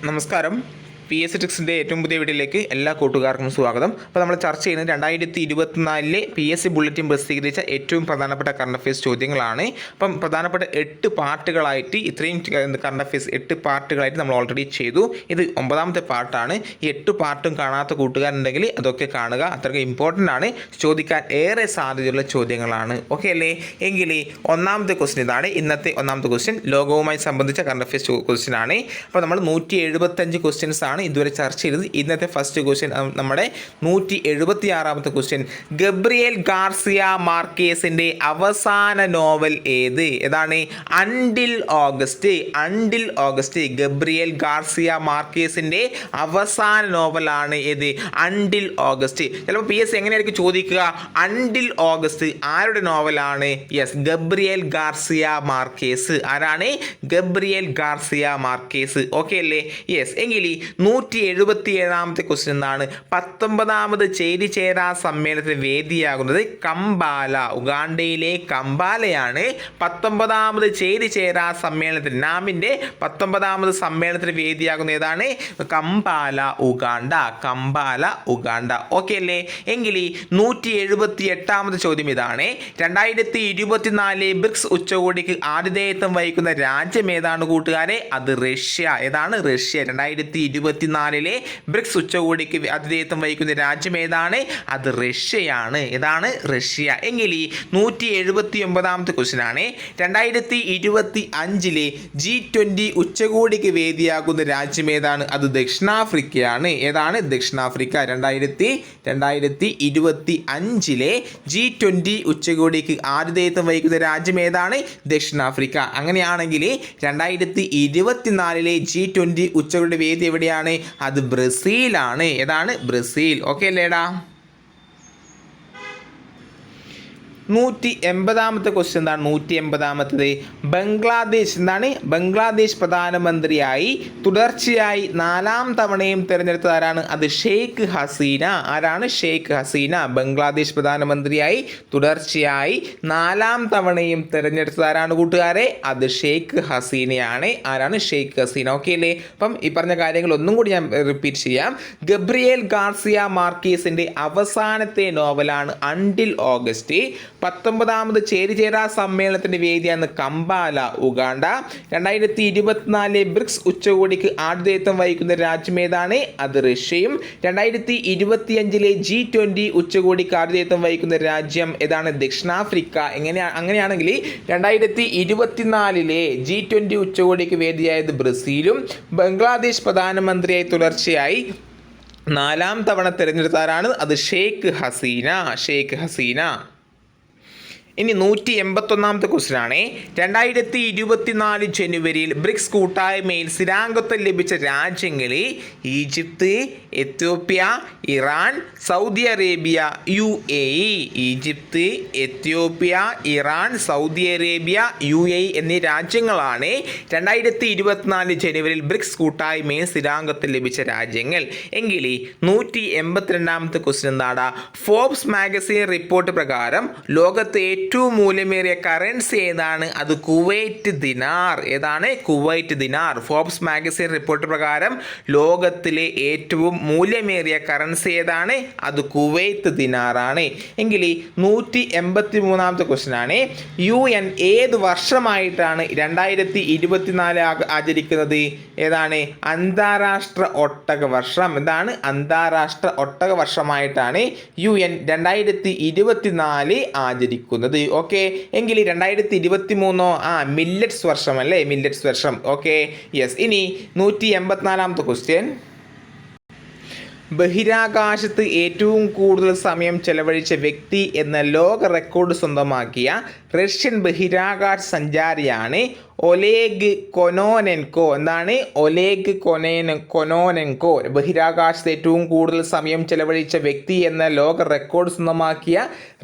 നമസ്കാരം. P S C ട്രിക്സിൻ്റെ ഏറ്റവും പുതിയ വീഡിയോയിലേക്ക് എല്ലാ കൂട്ടുകാർക്കും സ്വാഗതം. അപ്പോൾ നമ്മൾ ചർച്ച ചെയ്യുന്നത് 2024 പി എസ് സി ബുള്ളറ്റിൻ പ്രസിദ്ധീകരിച്ച ഏറ്റവും പ്രധാനപ്പെട്ട കറണ്ട് അഫയേഴ്സ് ചോദ്യങ്ങളാണ്. അപ്പം പ്രധാനപ്പെട്ട 8 പാർട്ടുകളായിട്ട് ഇത്രയും കറണ്ട് അഫയേഴ്സ് 8 പാർട്ടുകളായിട്ട് നമ്മൾ ഓൾറെഡി ചെയ്തു. ഇത് 9ാമത്തെ പാർട്ടാണ്. ഈ 8 പാർട്ടും കാണാത്ത കൂട്ടുകാരുണ്ടെങ്കിൽ അതൊക്കെ കാണുക. അത്രയ്ക്ക് ഇമ്പോർട്ടൻ്റ് ആണ്. ചോദിക്കാൻ ഏറെ സാധ്യതയുള്ള ചോദ്യങ്ങളാണ്. ഓക്കെ അല്ലേ? എങ്കിൽ ഒന്നാമത്തെ ക്വസ്റ്റ്യൻ ഇതാണ്. ഇന്നത്തെ ഒന്നാമത്തെ ക്വസ്റ്റ്യൻ ലോകവുമായി സംബന്ധിച്ച കറണ്ട് അഫയേഴ്സ് ക്വസ്റ്റ്യൻ ആണ്. അപ്പോൾ നമ്മൾ 175 ക്വസ്റ്റ്യൻസ് ആണ് ഇതുവരെ ചർച്ച ചെയ്തത്. ഇന്നത്തെ ഫസ്റ്റ് ക്വസ്റ്റ്യൻ നമ്മുടെ 176ാമത്തെ ക്വസ്റ്റ്യൻ. ഗബ്രിയേൽ ഗാർസിയ മാർക്കേസിൻ്റെ അവസാന നോവൽ ഏതാണ്? Until August. ഗബ്രിയേൽ ഗാർസിയ മാർക്കേസിൻ്റെ അവസാന നോവലാണ് ഏത്? Until August. ചിലപ്പോൾ പി എസ് സി എങ്ങനെയായിരിക്കും ചോദിക്കുക? അണ്ടിൽ ഓഗസ്റ്റ് ആരുടെ നോവലാണ്? Yes, Gabriel Garcia Marquez. ആരാണ്? Gabriel Garcia Marquez. ഓക്കെ അല്ലേ? യെസ്. എങ്കിൽ 177ാമത്തെ ക്വസ്റ്റ്യൻ എന്താണ്? 19ാമത് ചേരിചേരാ സമ്മേളനത്തിന് വേദിയാകുന്നത് കമ്പാല. ഉഗാണ്ടയിലെ കമ്പാലയാണ് 19ാമത് ചേരിചേരാ സമ്മേളനത്തിന്, നാമിൻ്റെ 19ാമത് സമ്മേളനത്തിന് വേദിയാകുന്ന ഏതാണ്? Kampala, Uganda. ഓക്കെ അല്ലേ? എങ്കിൽ 178ാമത് ചോദ്യം ഇതാണ്. 2024 ബ്രിക്സ് ഉച്ചകോടിക്ക് ആതിഥേയത്വം വഹിക്കുന്ന രാജ്യം ഏതാണ് കൂട്ടുകാരെ? അത് റഷ്യ. ഏതാണ്? റഷ്യ. 2024 ബ്രിക്സ് ഉച്ചകോടിക്ക് ആതിഥേയത്വം വഹിക്കുന്ന രാജ്യം ഏതാണ്? അത് റഷ്യയാണ്. ഏതാണ്? റഷ്യ. എങ്കിൽ 179ാമത്തെ ക്വസ്റ്റ്യൻ ആണ്. 2025 G20 ഉച്ചകോടിക്ക് വേദിയാകുന്ന രാജ്യം ഏതാണ്? അത് ദക്ഷിണാഫ്രിക്കയാണ്. ഏതാണ്? ദക്ഷിണാഫ്രിക്ക. 2025 G20 ഉച്ചകോടിക്ക് ആതിഥേയത്വം വഹിക്കുന്ന രാജ്യം ഏതാണ്? ദക്ഷിണാഫ്രിക്ക. അങ്ങനെയാണെങ്കിൽ 2024 G20 ഉച്ചകോടിയുടെ വേദി എവിടെയാണ്? അത് ബ്രസീലാണ്. ഏതാണ്? ബ്രസീൽ. ഓക്കെ അല്ലേടാ? 180ാമത്തെ ക്വസ്റ്റ്യൻ എന്താണ്? 180ാമത്തത് ബംഗ്ലാദേശ്. എന്താണ്? ബംഗ്ലാദേശ് പ്രധാനമന്ത്രിയായി തുടർച്ചയായി 4ാം തവണയും തിരഞ്ഞെടുത്തത് ആരാണ്? അത് ഷെയ്ഖ് ഹസീന. ആരാണ്? ഷെയ്ഖ് ഹസീന. ബംഗ്ലാദേശ് പ്രധാനമന്ത്രിയായി തുടർച്ചയായി 4ാം തവണയും തിരഞ്ഞെടുത്തത് ആരാണ് കൂട്ടുകാരെ? അത് ഷെയ്ഖ് ഹസീനയാണ്. ആരാണ്? ഷെയ്ഖ് ഹസീന. ഓക്കെ അല്ലേ? അപ്പം ഈ പറഞ്ഞ കാര്യങ്ങൾ ഒന്നും കൂടി ഞാൻ റിപ്പീറ്റ് ചെയ്യാം. ഗബ്രിയേൽ ഗാർസിയ മാർക്കേസിൻ്റെ അവസാനത്തെ നോവലാണ് അണ്ടിൽ ഓഗസ്റ്റ്. 19ാമത് ചേരിചേരാ സമ്മേളനത്തിന്റെ വേദിയാണ് കമ്പാല, ഉഗാണ്ട. 2024 ബ്രിക്സ് ഉച്ചകോടിക്ക് ആതിഥേയത്വം വഹിക്കുന്ന രാജ്യം ഏതാണ്? അത് റഷ്യയും. 2025 G20 ഉച്ചകോടിക്ക് ആതിഥേയത്വം വഹിക്കുന്ന രാജ്യം ഏതാണ്? ദക്ഷിണാഫ്രിക്ക. അങ്ങനെയാണെങ്കിൽ 2024 G20 ഉച്ചകോടിക്ക് വേദിയായത് ബ്രസീലും. ബംഗ്ലാദേശ് പ്രധാനമന്ത്രിയായി തുടർച്ചയായി 4ാം തവണ തിരഞ്ഞെടുത്താരാണ്? അത് ഷെയ്ഖ് ഹസീന. ഇനി 181ാമത്തെ ക്വസ്റ്റ്യൻ ആണ്. 2024 ജനുവരിയിൽ ബ്രിക്സ് കൂട്ടായ്മയിൽ സ്ഥിരാംഗത്വം ലഭിച്ച രാജ്യങ്ങളിൽ Egypt, Ethiopia, Iran, Saudi Arabia, UAE. Egypt, Ethiopia, Iran, Saudi Arabia, UAE എന്നീ രാജ്യങ്ങളാണ് 2024 ജനുവരിയിൽ ബ്രിക്സ് കൂട്ടായ്മയിൽ സ്ഥിരാംഗത്വം ലഭിച്ച രാജ്യങ്ങൾ. എങ്കിൽ 182ാമത്തെ ക്വസ്റ്റ്യൻ എന്താണ്? ഫോർബ്സ് മാഗസിൻ റിപ്പോർട്ട് പ്രകാരം ലോകത്തെ ഏറ്റവും മൂല്യമേറിയ കറൻസി ഏതാണ്? അത് കുവൈറ്റ് ദിനാർ. ഏതാണ്? കുവൈറ്റ് ദിനാർ. ഫോർബ്സ് മാഗസിൻ റിപ്പോർട്ട് പ്രകാരം ലോകത്തിലെ ഏറ്റവും മൂല്യമേറിയ കറൻസി ഏതാണ്? അത് കുവൈറ്റ് ദിനാറാണ്. എങ്കിൽ 183ാമത്തെ ക്വസ്റ്റ്യൻ ആണ്. UN ഏത് വർഷമായിട്ടാണ് 2024 ആചരിക്കുന്നത്? ഏതാണ്? അന്താരാഷ്ട്ര ഒട്ടക വർഷം. എന്താണ്? അന്താരാഷ്ട്ര ഒട്ടക വർഷമായിട്ടാണ് UN 2024 ആചരിക്കുന്നത്. ഓക്കെ. എങ്കിൽ 2023 മില്ലറ്റ്സ് വർഷം അല്ലേ? മില്ലറ്റ്സ് വർഷം. ഓക്കെ. യെസ്. ഇനി 184ാമത്തെ ക്വസ്റ്റ്യൻ. ബഹിരാകാശത്ത് ഏറ്റവും കൂടുതൽ സമയം ചെലവഴിച്ച വ്യക്തി എന്ന ലോക റെക്കോർഡ് സ്വന്തമാക്കിയ റഷ്യൻ ബഹിരാകാശ സഞ്ചാരിയാണ് ഒലേഗ് കൊനോനെൻകോ. എന്താണ്? ഒലേഗ് കൊനോനെൻകോ. ബഹിരാകാശത്ത് ഏറ്റവും കൂടുതൽ സമയം ചെലവഴിച്ച വ്യക്തി എന്ന ലോക റെക്കോർഡ് സ്വന്തമാക്കിയ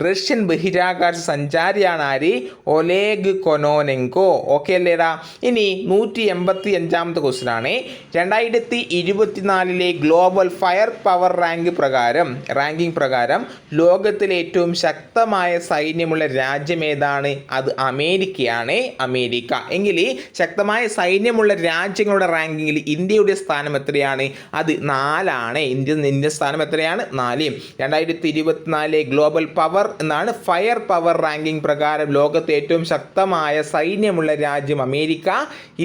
റഷ്യൻ ബഹിരാകാശ സഞ്ചാരിയാണ് ആര്? ഒലേഗ് കൊനോനെൻകോ. ഓക്കെ അല്ലേടാ? ഇനി 185ാമത്തെ ക്വസ്റ്റ്യൻ ആണ്. 2024 ഗ്ലോബൽ ഫയർ പവർ റാങ്കിംഗ് പ്രകാരം ലോകത്തിലെ ഏറ്റവും ശക്തമായ സൈന്യമുള്ള രാജ്യം ഏതാണ്? ഏതാണ്? അത് അമേരിക്കയാണ്. അമേരിക്ക. എങ്കിൽ ശക്തമായ സൈന്യമുള്ള രാജ്യങ്ങളുടെ റാങ്കിങ്ങിൽ ഇന്ത്യയുടെ സ്ഥാനം എത്രയാണ്? അത് 4ആണ്. ഇന്ത്യൻ സ്ഥാനം എത്രയാണ്? 4. 2024 ഗ്ലോബൽ പവർ എന്നാണ് ഫയർ പവർ റാങ്കിംഗ് പ്രകാരം ലോകത്തെ ഏറ്റവും ശക്തമായ സൈന്യമുള്ള രാജ്യം അമേരിക്ക.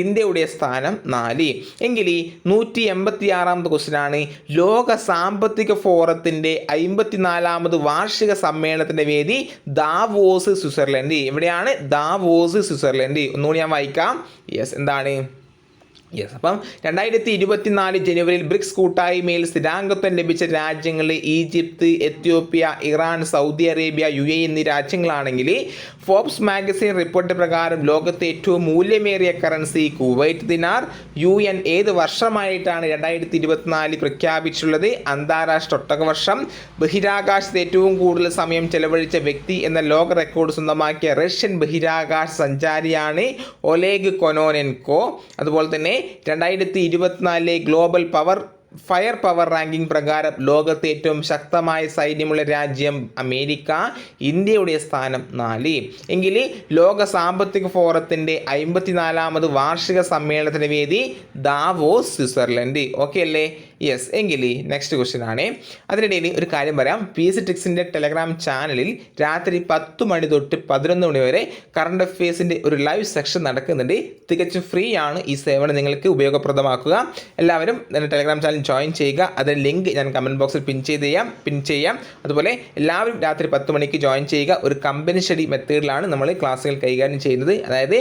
ഇന്ത്യയുടെ സ്ഥാനം 4. എങ്കിൽ 186ാമത്തെ ക്വസ്റ്റ്യൻ ആണ്, ലോക സാമ്പത്തിക ഫോറത്തിന്റെ 54ാമത് വാർഷിക സമ്മേളനത്തിന്റെ വേദി ദാവോസ്, സ്വിറ്റ്സർലൻഡ്. എവിടെയാണ്? Davos, Switzerland. ഒന്നുകൂടി ഞാൻ വായിക്കാം. എന്താണ്? അപ്പം 2024 ജനുവരിയിൽ ബ്രിക്സ് കൂട്ടായ്മയിൽ സ്ഥിരാംഗത്വം ലഭിച്ച രാജ്യങ്ങൾ Egypt, Ethiopia, Iran, Saudi Arabia, UAE എന്നീ രാജ്യങ്ങളാണെങ്കിൽ ഫോബ്സ് മാഗസിൻ റിപ്പോർട്ട് പ്രകാരം ലോകത്തെ ഏറ്റവും മൂല്യമേറിയ കറൻസി കുവൈറ്റ് ദിനാർ. UN ഏത് വർഷമായിട്ടാണ് 2024 പ്രഖ്യാപിച്ചിട്ടുള്ളത്? അന്താരാഷ്ട്ര ഒട്ടകവർഷം. ബഹിരാകാശത്ത് ഏറ്റവും കൂടുതൽ സമയം ചെലവഴിച്ച വ്യക്തി എന്ന ലോക റെക്കോർഡ് സ്വന്തമാക്കിയ റഷ്യൻ ബഹിരാകാശ സഞ്ചാരിയാണ് ഒലേഗ് കൊനോനെൻകോ. അതുപോലെ തന്നെ 2024 ഗ്ലോബൽ ഫയർ പവർ റാങ്കിംഗ് പ്രകാരം ലോകത്തെ ഏറ്റവും ശക്തമായ സൈന്യമുള്ള രാജ്യം അമേരിക്ക. ഇന്ത്യയുടെ സ്ഥാനം 4. എങ്കിൽ ലോക സാമ്പത്തിക ഫോറത്തിൻ്റെ 54ാമത് വാർഷിക സമ്മേളനത്തിന് വേദി ദാവോസ്, സ്വിറ്റ്സർലൻഡ്. ഓക്കെ അല്ലേ? എങ്കിൽ നെക്സ്റ്റ് ക്വസ്റ്റ്യൻ ആണ്. അതിനിടയിൽ ഒരു കാര്യം പറയാം. PSC Tricks-ന്റെ ടെലഗ്രാം ചാനലിൽ രാത്രി 10 മണി തൊട്ട് 11 മണി വരെ കറണ്ട് അഫയേഴ്സിൻ്റെ ഒരു ലൈവ് സെക്ഷൻ നടക്കുന്നുണ്ട്. തികച്ചും ഫ്രീ ആണ്. ഈ സേവനം നിങ്ങൾക്ക് ഉപയോഗപ്രദമാക്കുക. എല്ലാവരും ടെലഗ്രാം ചാനൽ ജോയിൻ ചെയ്യുക. അതിൻ്റെ ലിങ്ക് ഞാൻ കമൻറ്റ് ബോക്സിൽ പിൻ ചെയ്യാം. അതുപോലെ എല്ലാവരും രാത്രി 10 മണിക്ക് ജോയിൻ ചെയ്യുക. ഒരു കമ്പനി സ്റ്റഡി മെത്തേഡിലാണ് നമ്മൾ ക്ലാസ്സുകൾ കൈകാര്യം ചെയ്യുന്നത്. അതായത്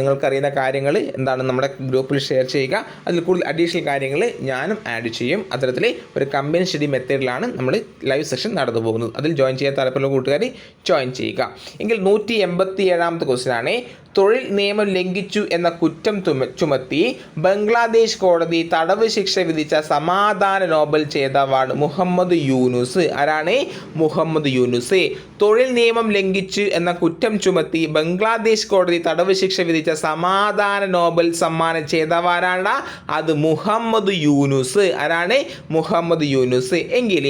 നിങ്ങൾക്കറിയുന്ന കാര്യങ്ങൾ എന്താണ് നമ്മുടെ ഗ്രൂപ്പിൽ ഷെയർ ചെയ്യുക. അതിൽ കൂടുതൽ അഡീഷണൽ കാര്യങ്ങൾ ഞാനും ആഡ് ചെയ്യും. അത്തരത്തിൽ ഒരു കമ്പനി സ്റ്റഡി മെത്തേഡിലാണ് നമ്മൾ ലൈവ് സെഷൻ നടന്നു പോകുന്നത്. അതിൽ ജോയിൻ ചെയ്യാൻ താല്പര്യമുള്ള കൂട്ടുകാർ ജോയിൻ ചെയ്യുക. എങ്കിൽ 187ാമത്തെ ക്വസ്റ്റ്യൻ ആണ്, തൊഴിൽ നിയമം ലംഘിച്ചു എന്ന കുറ്റം ചുമത്തി ബംഗ്ലാദേശ് കോടതി തടവ് ശിക്ഷ വിധിച്ച സമാധാന നോബൽ ജേതാവാണ് മുഹമ്മദ് യൂനുസ്. ആരാണ്? മുഹമ്മദ് യൂനുസ്. തൊഴിൽ നിയമം ലംഘിച്ചു എന്ന കുറ്റം ചുമത്തി ബംഗ്ലാദേശ് കോടതി തടവ് ശിക്ഷ വിധിച്ച സമാധാന നോബൽ സമ്മാന ജേതാവാരാണ്? അത് മുഹമ്മദ് യൂനുസ്. ആരാണ്? മുഹമ്മദ് യൂനുസ്. എങ്കിൽ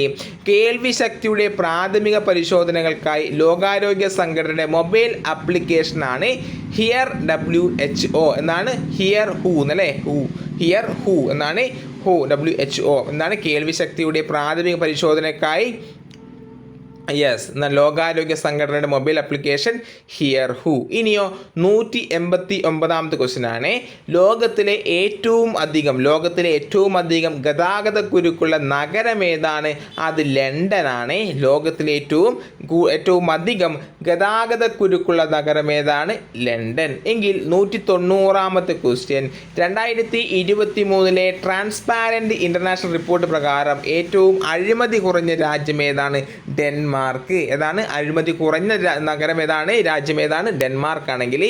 കേൾവി ശക്തിയുടെ പ്രാഥമിക പരിശോധനകൾക്കായി ലോകാരോഗ്യ സംഘടനയുടെ മൊബൈൽ ആപ്ലിക്കേഷനാണ് ഹിയർ WHO എന്നാണ്. ഹിയർ ഹൂ എന്നല്ലേ? ഹിയർ ഹൂ എന്നാണ്. WHO എന്നാണ് കേൾവി ശക്തിയുടെ പ്രാഥമിക പരിശോധനയ്ക്കായി ലോകാരോഗ്യ സംഘടനയുടെ മൊബൈൽ ആപ്ലിക്കേഷൻ ഹിയർ ഹൂ. ഇനിയോ 189ാമത്തെ ക്വസ്റ്റ്യൻ ആണ്, ലോകത്തിലെ ഏറ്റവും അധികം ഗതാഗത കുരുക്കുള്ള നഗരം ഏതാണ്? അത് ലണ്ടൻ ആണ്. ലോകത്തിലെ ഏറ്റവും അധികം ഗതാഗത കുരുക്കുള്ള നഗരം ഏതാണ്? ലണ്ടൻ. എങ്കിൽ 190ാമത്തെ ക്വസ്റ്റ്യൻ, 2023 ട്രാൻസ്പാരന്റ് ഇന്റർനാഷണൽ റിപ്പോർട്ട് പ്രകാരം ഏറ്റവും അഴിമതി കുറഞ്ഞ രാജ്യം ഏതാണ്? ഡെൻമാർക്ക്. ഏതാണ് അഴിമതി കുറഞ്ഞ നഗരം? ഏതാണ്? രാജ്യം ഏതാണ്? ഡെൻമാർക്ക് ആണെങ്കിൽ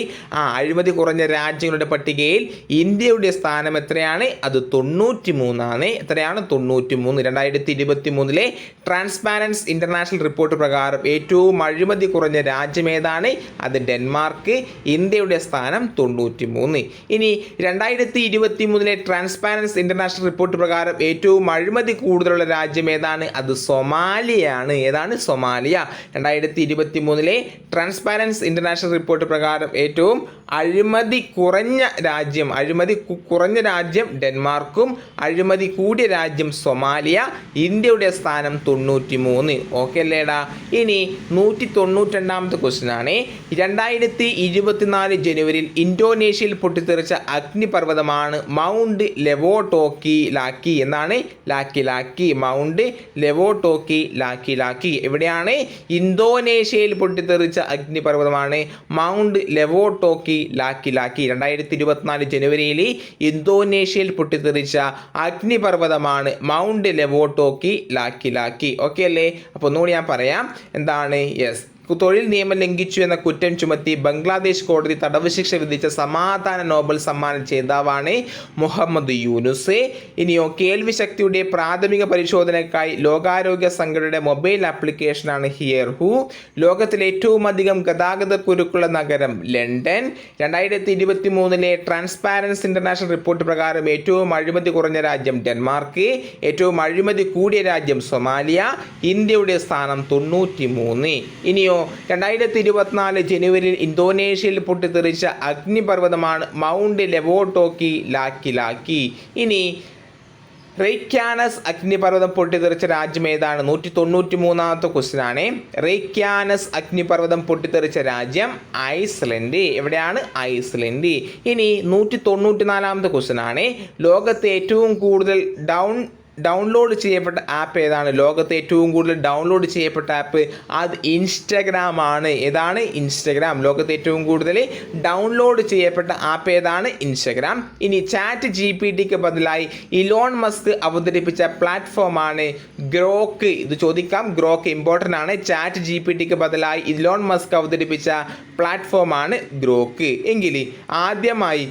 അഴിമതി കുറഞ്ഞ രാജ്യങ്ങളുടെ പട്ടികയിൽ ഇന്ത്യയുടെ സ്ഥാനം എത്രയാണ്? അത് 93 ആണ്. എത്രയാണ്? 93. 2023 ട്രാൻസ്പാരൻസ് ഇന്റർനാഷണൽ റിപ്പോർട്ട് പ്രകാരം ഏറ്റവും അഴിമതി കുറഞ്ഞ രാജ്യം ഏതാണ്? അത് ഡെൻമാർക്ക്. ഇന്ത്യയുടെ സ്ഥാനം 93. ഇനി 2023 ട്രാൻസ്പാരൻസ് ഇന്റർനാഷണൽ റിപ്പോർട്ട് പ്രകാരം ഏറ്റവും അഴിമതി കൂടുതലുള്ള രാജ്യം ഏതാണ്? അത് സൊമാലിയാണ്. ഏതാണ്? സൊമാലിയ. 2023 ട്രാൻസ്പാരൻസ് ഇന്റർനാഷണൽ റിപ്പോർട്ട് പ്രകാരം ഏറ്റവും അഴിമതി കുറഞ്ഞ രാജ്യം ഡെൻമാർക്കും അഴിമതി കൂടിയ രാജ്യം സൊമാലിയ. ഇന്ത്യയുടെ സ്ഥാനം 93. ഓക്കെ അല്ലേടാ? ഇനി 192ാമത്തെ ക്വസ്റ്റ്യൻ ആണ്, 2024 ജനുവരിയിൽ ഇന്തോനേഷ്യയിൽ പൊട്ടിത്തെറിച്ച അഗ്നിപർവ്വതമാണ് മൗണ്ട് ലെവോട്ടോക്കി ലാക്കി. എന്നാണ്? ലാക്കി. മൗണ്ട് ലെവോട്ടോക്കി ലാക്കി. എവിടെയാണ്? ഇന്തോനേഷ്യയിൽ പൊട്ടിത്തെറിച്ച അഗ്നിപർവ്വതമാണ് മൗണ്ട് ലെവോട്ടോക്കി ലാക്കി. 2024 ജനുവരിയിൽ ഇന്തോനേഷ്യയിൽ പൊട്ടിത്തെറിച്ച അഗ്നിപർവ്വതമാണ് മൗണ്ട് ലെവോട്ടോക്കി ലാക്കി. ഓക്കെ അല്ലേ? അപ്പോൾ ഒന്നുകൂടി ഞാൻ പറയാം. എന്താണ്? തൊഴിൽ നിയമം ലംഘിച്ചു എന്ന കുറ്റം ചുമത്തി ബംഗ്ലാദേശ് കോടതി തടവ് ശിക്ഷ വിധിച്ച സമാധാന നോബൽ സമ്മാന ജേതാവാണ് മുഹമ്മദ് യൂനുസ്. ഇനിയോ കേൾവി ശക്തിയുടെ പ്രാഥമിക പരിശോധനയ്ക്കായി ലോകാരോഗ്യ സംഘടനയുടെ മൊബൈൽ ആപ്ലിക്കേഷനാണ് ഹിയർ ഹൂ. ലോകത്തിലെ ഏറ്റവും അധികം ഗതാഗത കുരുക്കുള്ള നഗരം ലണ്ടൻ. 2023 ട്രാൻസ്പാരൻസ് ഇന്റർനാഷണൽ റിപ്പോർട്ട് പ്രകാരം ഏറ്റവും അഴിമതി കുറഞ്ഞ രാജ്യം ഡെൻമാർക്ക്. ഏറ്റവും അഴിമതി കൂടിയ രാജ്യം സൊമാലിയ. ഇന്ത്യയുടെ സ്ഥാനം 93. ഇനിയോ പിന്നെയോ 2024 ജനുവരിയിൽ ഇന്തോനേഷ്യയിൽ പൊട്ടിത്തെറിച്ച അഗ്നിപർവ്വതമാണ് മൗണ്ട് ലെവോട്ടോക്കി ലാക്കി. ഇനി റെയ്ക്യാനസ് അഗ്നിപർവ്വതം പൊട്ടിത്തെറിച്ച രാജ്യം ഏതാണ്? 193ാമത്തെ ക്വസ്റ്റ്യൻ ആണ്. റെയ്ക്യാനസ് അഗ്നിപർവ്വതം പൊട്ടിത്തെറിച്ച രാജ്യം ഐസ്ലൻഡ്. എവിടെയാണ്? ഐസ്ലൻഡ്. ഇനി 194ാമത്തെ ക്വസ്റ്റ്യൻ ആണ്. ലോകത്തെ ഏറ്റവും കൂടുതൽ ഡൗൺലോഡ് ചെയ്യപ്പെട്ട ആപ്പ് ഏതാണ്? ലോകത്തെ ഏറ്റവും കൂടുതൽ ഡൗൺലോഡ് ചെയ്യപ്പെട്ട ആപ്പ് അത് ഇൻസ്റ്റഗ്രാം ആണ്. ഏതാണ്? ഇൻസ്റ്റഗ്രാം. ലോകത്തെ ഏറ്റവും കൂടുതൽ ഡൗൺലോഡ് ചെയ്യപ്പെട്ട ആപ്പ് ഏതാണ്? ഇൻസ്റ്റഗ്രാം. ഇനി ചാറ്റ് ജിപിടിക്ക് ബദലായി ഇലോൺ മസ്ക് അവതരിപ്പിച്ച പ്ലാറ്റ്ഫോമാണ് ഗ്രോക്ക്. ഇത് ചോദിക്കാം, ഗ്രോക്ക് ഇമ്പോർട്ടൻ്റ് ആണ്. ചാറ്റ് ജിപിടിക്ക് ബദലായി ഇലോൺ മസ്ക് അവതരിപ്പിച്ച പ്ലാറ്റ്ഫോമാണ് ഗ്രോക്ക്. എങ്കിൽ ആദ്യമായി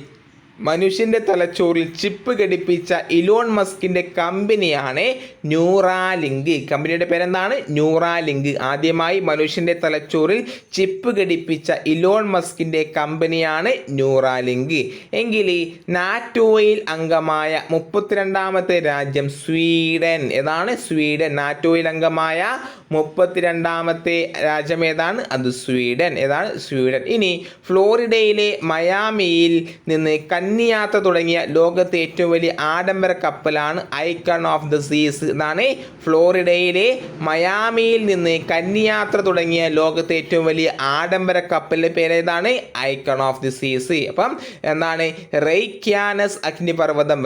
മനുഷ്യൻ്റെ തലച്ചോറിൽ ചിപ്പ് ഘടിപ്പിച്ച ഇലോൺ മസ്കിൻ്റെ കമ്പനിയാണ് ന്യൂറാലിങ്ക്. കമ്പനിയുടെ പേരെന്താണ്? ന്യൂറാലിങ്ക്. ആദ്യമായി മനുഷ്യൻ്റെ തലച്ചോറിൽ ചിപ്പ് ഘടിപ്പിച്ച ഇലോൺ മസ്കിൻ്റെ കമ്പനിയാണ് ന്യൂറാലിങ്ക്. എങ്കിൽ നാറ്റോയിൽ അംഗമായ 32ാമത്തെ രാജ്യം സ്വീഡൻ. ഏതാണ്? സ്വീഡൻ. നാറ്റോയിൽ അംഗമായ 32ാമത്തെ രാജ്യം ഏതാണ്? അത് സ്വീഡൻ. ഏതാണ്? സ്വീഡൻ. ഇനി ഫ്ലോറിഡയിലെ മയാമിയിൽ നിന്ന് കന്നിയാത്ര തുടങ്ങിയ ലോകത്തെ ഏറ്റവും വലിയ ആഡംബര കപ്പലാണ് ഐക്കൺ ഓഫ് ദ സീസ്. എന്നാണ് ഫ്ലോറിഡയിലെ മയാമിയിൽ നിന്ന് കന്നിയാത്ര തുടങ്ങിയ ലോകത്തെ ഏറ്റവും വലിയ ആഡംബര കപ്പലിൻ്റെ പേരേതാണ്? ഐക്കൺ ഓഫ് ദി സീസ്. അപ്പം എന്താണ്? റെയ്ക്യാനസ് അഗ്നിപർവ്വതം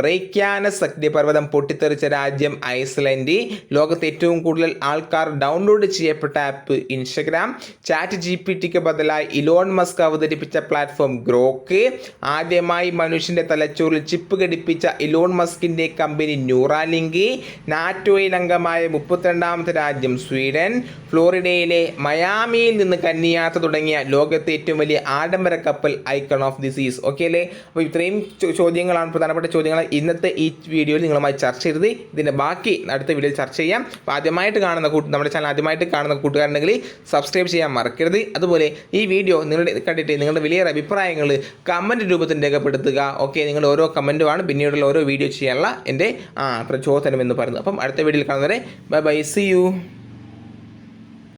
പൊട്ടിത്തെറിച്ച രാജ്യം ഐസ്ലൻഡ്. ലോകത്തെ ഏറ്റവും കൂടുതൽ ആൾക്കാർ ഡൗൺലോഡ് ചെയ്യപ്പെട്ട ആപ്പ് ഇൻസ്റ്റഗ്രാം. ചാറ്റ് ജിപിടിക്ക് ബദലായി ഇലോൺ മസ്ക് അവതരിപ്പിച്ച പ്ലാറ്റ്ഫോം ഗ്രോക്ക്. ആദ്യമായി മനുഷ്യൻ്റെ തലച്ചോറിൽ ചിപ്പ് ഘടിപ്പിച്ച ഇലോൺ മസ്കിൻ്റെ കമ്പനി ന്യൂറാലിങ്ക്. നാറ്റോയിൽ അംഗമായ 32ാമത്തെ രാജ്യം സ്വീഡൻ. ഫ്ലോറിഡയിലെ മയാമിയിൽ നിന്ന് കന്നിയാത്ര തുടങ്ങിയ ലോകത്തെ ഏറ്റവും വലിയ ആഡംബര കപ്പൽ ഐക്കൺ ഓഫ് ദി സീസ്. ഓക്കെ അല്ലേ? അപ്പോൾ ഇത്രയും ചോദ്യങ്ങളാണ് പ്രധാനപ്പെട്ട ചോദ്യങ്ങൾ ഇന്നത്തെ ഈ വീഡിയോയിൽ നിങ്ങളുമായി ചർച്ച ചെയ്തത്. ഇതിൻ്റെ ബാക്കി അടുത്ത വീഡിയോയിൽ ചർച്ച ചെയ്യാം. അപ്പോൾ നമ്മുടെ ചാനൽ ആദ്യമായിട്ട് കാണുന്ന കൂട്ടുകാരുണ്ടെങ്കിൽ സബ്സ്ക്രൈബ് ചെയ്യാൻ മറക്കരുത്. അതുപോലെ ഈ വീഡിയോ കണ്ടിട്ട് നിങ്ങളുടെ വലിയ അഭിപ്രായങ്ങൾ കമൻറ്റ് രൂപത്തിൽ രേഖപ്പെടുത്തുക. ഓക്കെ, നിങ്ങളുടെ ഓരോ കമൻറ്റുമാണ് പിന്നീടുള്ള ഓരോ വീഡിയോ ചെയ്യാനുള്ള എൻ്റെ പ്രചോദനം എന്ന് പറയുന്നത്. അപ്പം അടുത്ത വീഡിയോയിൽ കാണുന്നവരെ ബൈ ബൈ, സി യു.